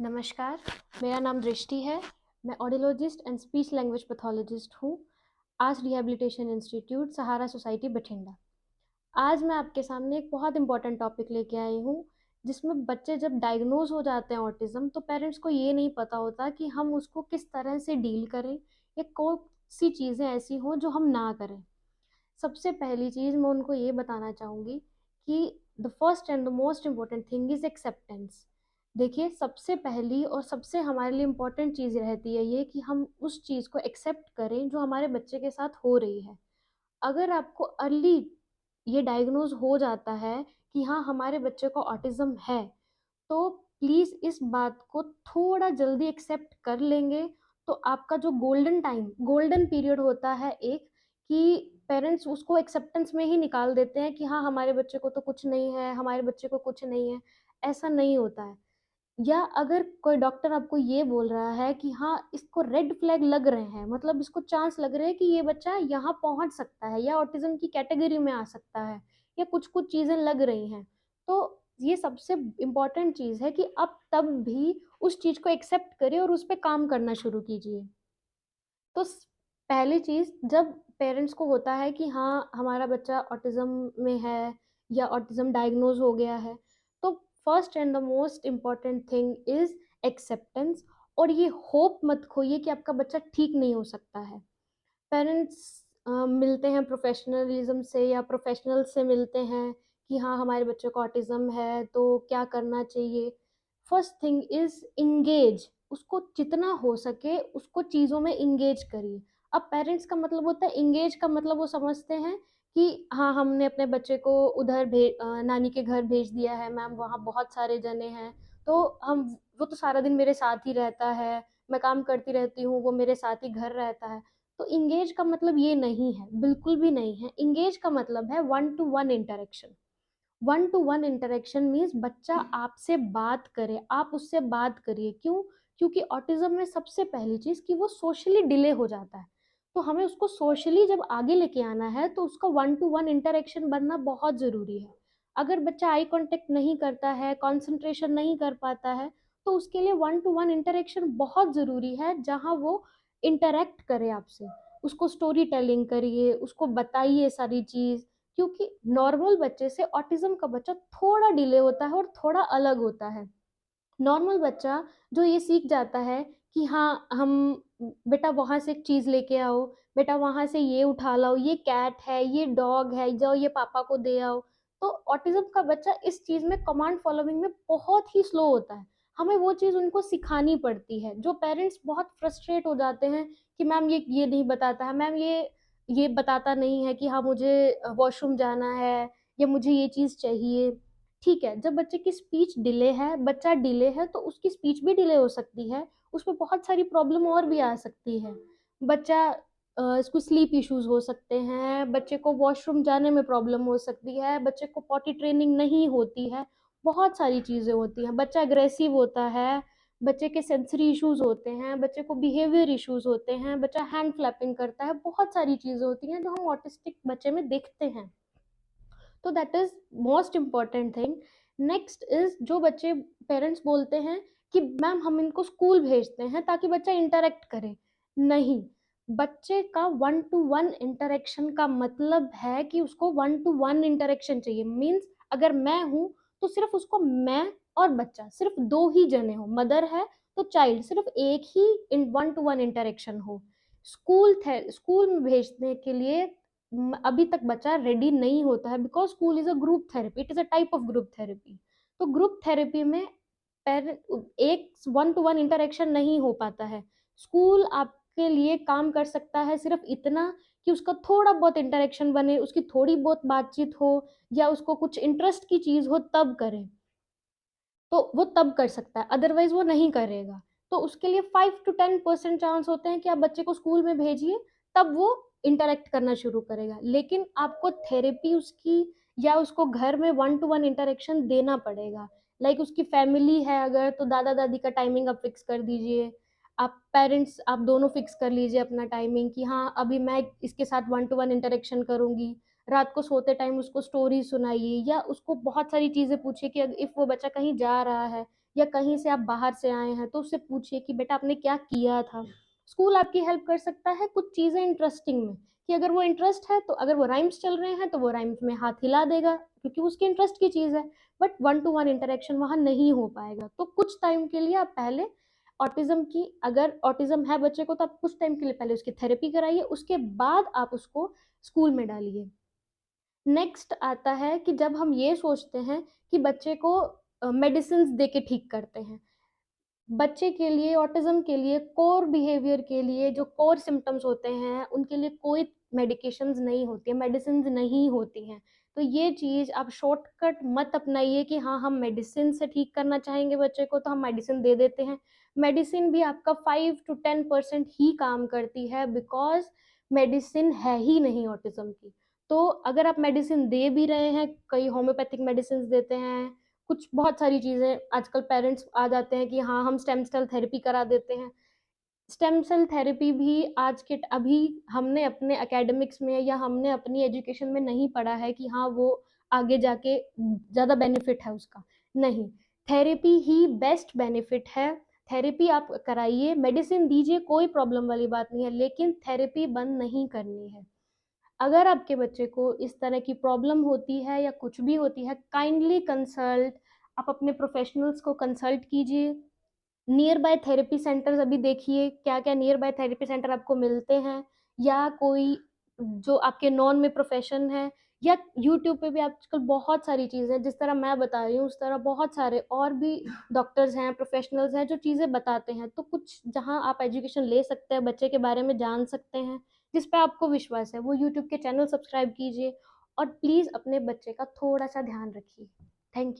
नमस्कार, मेरा नाम दृष्टि है। मैं audiologist and speech language pathologist हूँ, आज रिहैबिलिटेशन इंस्टीट्यूट, सहारा सोसाइटी बठिंडा। आज मैं आपके सामने एक बहुत इंपॉर्टेंट टॉपिक लेके आई हूँ, जिसमें बच्चे जब डायग्नोज हो जाते हैं ऑटिज़्म, तो पेरेंट्स को ये नहीं पता होता कि हम उसको किस तरह से डील करें या कौन सी चीज़ें ऐसी हों जो हम ना करें। सबसे पहली चीज़ मैं उनको ये बताना चाहूँगी कि the first and the most important thing is acceptance. देखिए, सबसे पहली और सबसे हमारे लिए इम्पॉर्टेंट चीज़ रहती है ये कि हम उस चीज़ को एक्सेप्ट करें जो हमारे बच्चे के साथ हो रही है। अगर आपको अर्ली ये डायग्नोज हो जाता है कि हाँ, हमारे बच्चे को ऑटिज़्म है, तो प्लीज़ इस बात को थोड़ा जल्दी एक्सेप्ट कर लेंगे, तो आपका जो गोल्डन पीरियड होता है एक, कि पेरेंट्स उसको एक्सेप्टेंस में ही निकाल देते हैं कि हाँ, हमारे बच्चे को तो कुछ नहीं है, हमारे बच्चे को कुछ नहीं है, ऐसा नहीं होता है। या अगर कोई डॉक्टर आपको ये बोल रहा है कि हाँ, इसको रेड फ्लैग लग रहे हैं, मतलब इसको चांस लग रहे हैं कि ये बच्चा यहाँ पहुँच सकता है या ऑटिज़्म की कैटेगरी में आ सकता है, या कुछ-कुछ चीज़ें लग रही हैं। तो ये सबसे इम्पोर्टेंट चीज़ है कि आप तब भी उस चीज़ को एक्सेप्ट करिए और उस पे काम करना शुरू कीजिए। तो पहली चीज़, जब पेरेंट्स को होता है कि हाँ, हमारा बच्चा ऑटिज़्म में है या ऑटिज़्म डायग्नोज हो गया है, तो first and the most important thing is acceptance. और ये होप मत खोइए कि आपका बच्चा ठीक नहीं हो सकता है। पेरेंट्स मिलते हैं प्रोफेशनलिज्म से या प्रोफेशनल से मिलते हैं कि हाँ, हमारे बच्चे को ऑटिज़्म है तो क्या करना चाहिए। फर्स्ट थिंग इज़ एंगेज, उसको जितना हो सके उसको चीज़ों में एंगेज करिए। अब पेरेंट्स का मतलब होता है एंगेज, का मतलब वो समझते हैं कि हाँ, हमने अपने बच्चे को उधर नानी के घर भेज दिया है मैम, वहाँ बहुत सारे जने हैं, तो हम वो तो सारा दिन मेरे साथ ही रहता है, मैं काम करती रहती हूँ, वो मेरे साथ ही घर रहता है। तो एंगेज का मतलब ये नहीं है, बिल्कुल भी नहीं है। एंगेज का मतलब है one to one interaction. One to one interaction means बच्चा आपसे बात करे, आप उससे बात करिए। क्यों? क्योंकि ऑटिज्म में सबसे पहली चीज़ कि वो सोशली डिले हो जाता है। तो हमें उसको सोशली जब आगे लेके आना है तो उसका वन टू वन इंटरेक्शन बनना बहुत ज़रूरी है। अगर बच्चा आई कॉन्टैक्ट नहीं करता है, कंसंट्रेशन नहीं कर पाता है, तो उसके लिए वन टू वन इंटरेक्शन बहुत ज़रूरी है, जहाँ वो इंटरैक्ट करे आपसे। उसको स्टोरी टेलिंग करिए, उसको बताइए सारी चीज़, क्योंकि नॉर्मल बच्चे से ऑटिज़्म का बच्चा थोड़ा डिले होता है और थोड़ा अलग होता है। नॉर्मल बच्चा जो ये सीख जाता है कि हाँ, हम बेटा वहाँ से एक चीज़ लेके आओ, बेटा वहाँ से ये उठा लाओ, ये कैट है, ये डॉग है, जाओ ये पापा को दे आओ। तो ऑटिज़्म का बच्चा इस चीज़ में कमांड फॉलोइंग में बहुत ही स्लो होता है। हमें वो चीज़ उनको सिखानी पड़ती है। जो पेरेंट्स बहुत फ्रस्ट्रेट हो जाते हैं कि मैम ये नहीं बताता है, मैम ये बताता नहीं है कि हाँ, मुझे वॉशरूम जाना है या मुझे ये चीज़ चाहिए। ठीक है, जब बच्चे की स्पीच डिले है, बच्चा डिले है, तो उसकी स्पीच भी डिले हो सकती है, उसमें बहुत सारी प्रॉब्लम और भी आ सकती है। बच्चा इसको स्लीप इश्यूज़ हो सकते हैं, बच्चे को वॉशरूम जाने में प्रॉब्लम हो सकती है, बच्चे को पॉटी ट्रेनिंग नहीं होती है, बहुत सारी चीज़ें होती हैं। बच्चा अग्रेसिव होता है, बच्चे के सेंसरी इश्यूज़ होते हैं, बच्चे को बिहेवियर इश्यूज़ होते हैं, बच्चा हैंड फ्लैपिंग करता है, बहुत सारी चीज़ें होती हैं जो हम ऑटिस्टिक बच्चे में देखते हैं। तो that is most important thing. Next is, जो बच्चे पेरेंट्स बोलते हैं कि मैम हम इनको स्कूल भेजते हैं ताकि बच्चा इंटरैक्ट करे। नहीं, बच्चे का वन टू वन इंटरैक्शन का मतलब है कि उसको वन टू वन इंटरैक्शन चाहिए। मीन्स अगर मैं हूँ, तो सिर्फ़ उसको मैं और बच्चा, सिर्फ़ 2 ही जने हों, मदर है तो चाइल्ड, सिर्फ़ एक ही in one to one interaction हो। स्कूल में भेजने के लिए अभी तक बच्चा रेडी नहीं होता है, because school is a group therapy, it is a type of group therapy. तो ग्रुप थेरेपी में एक वन टू वन इंटरैक्शन नहीं हो पाता है। स्कूल आपके लिए काम कर सकता है सिर्फ़ इतना कि उसका थोड़ा बहुत इंटरैक्शन बने, उसकी थोड़ी बहुत बातचीत हो या उसको कुछ इंटरेस्ट की चीज़ हो तब करे। तो वो तब कर सकता है, अदरवाइज़ वो नहीं करेगा। तो उसके लिए 5 टू 10% चांस होते हैं कि आप बच्चे को स्कूल में भेजिए, तब वो इंटरैक्ट करना शुरू करेगा। लेकिन आपको थेरेपी उसकी या उसको घर में वन टू वन इंटरैक्शन देना पड़ेगा। लाइक उसकी फैमिली है अगर, तो दादा-दादी का टाइमिंग आप फिक्स कर दीजिए। आप दोनों फिक्स कर लीजिए अपना टाइमिंग कि हाँ, अभी मैं इसके साथ वन टू वन इंटरैक्शन करूँगी। रात को सोते टाइम उसको स्टोरी सुनाइए या उसको बहुत सारी चीज़ें पूछिए कि इफ़ वो बच्चा कहीं जा रहा है या कहीं से आप बाहर से आए हैं तो उससे पूछिए कि बेटा आपने क्या किया था। स्कूल आपकी हेल्प कर सकता है कुछ चीज़ें इंटरेस्टिंग में, कि अगर वो इंटरेस्ट है तो अगर वो राइम्स चल रहे हैं तो वो राइम्स में हाथ हिला देगा क्योंकि उसके इंटरेस्ट की चीज़ है। But one to one interaction वहाँ नहीं हो पाएगा, तो कुछ टाइम के लिए आप पहले ऑटिज्म की, अगर ऑटिज्म है बच्चे को तो आप कुछ टाइम के लिए पहले उसकी थेरेपी कराइए, उसके बाद आप उसको स्कूल में डालिए। नेक्स्ट आता है कि जब हम ये सोचते हैं कि बच्चे को मेडिसिन दे के ठीक करते हैं, बच्चे के लिए, ऑटिज्म के लिए, कोर बिहेवियर के लिए जो कोर सिम्टम्स होते हैं उनके लिए कोई मेडिकेशंस नहीं होती है, मेडिसिन नहीं होती हैं। तो ये चीज़ आप शॉर्टकट मत अपनाइए कि हाँ हम मेडिसिन से ठीक करना चाहेंगे बच्चे को तो हम मेडिसिन दे देते हैं। मेडिसिन भी आपका 5 to 10% ही काम करती है, बिकॉज मेडिसिन है ही नहीं ऑटिज्म की। तो अगर आप मेडिसिन दे भी रहे हैं, कई होम्योपैथिक मेडिसिन देते हैं, कुछ बहुत सारी चीज़ें आजकल पेरेंट्स आ जाते हैं कि हाँ हम स्टेम सेल थेरेपी करा देते हैं। स्टेम सेल थेरेपी भी आज के अभी हमने अपने एकेडमिक्स में या हमने अपनी एजुकेशन में नहीं पढ़ा है कि हाँ वो आगे जाके ज़्यादा बेनिफिट है उसका। नहीं, थेरेपी ही बेस्ट बेनिफिट है। थेरेपी आप कराइए, मेडिसिन दीजिए, कोई प्रॉब्लम वाली बात नहीं है, लेकिन थेरेपी बंद नहीं करनी है। अगर आपके बच्चे को इस तरह की प्रॉब्लम होती है या कुछ भी होती है, काइंडली कंसल्ट, आप अपने प्रोफेशनल्स को कंसल्ट कीजिए। नियर बाय थेरेपी सेंटर्स अभी देखिए क्या क्या नियर बाय थेरेपी सेंटर आपको मिलते हैं, या कोई जो आपके नॉन में प्रोफेशन है, या यूट्यूब पे भी आजकल बहुत सारी चीज़ें हैं, जिस तरह मैं बता रही हूँ उस तरह बहुत सारे और भी डॉक्टर्स हैं, प्रोफेशनल्स हैं जो चीज़ें बताते हैं। तो कुछ जहाँ आप एजुकेशन ले सकते हैं, बच्चे के बारे में जान सकते हैं, जिस पे आपको विश्वास है, वो यूट्यूब के चैनल सब्सक्राइब कीजिए और प्लीज़ अपने बच्चे का थोड़ा सा ध्यान रखिए। Thank you.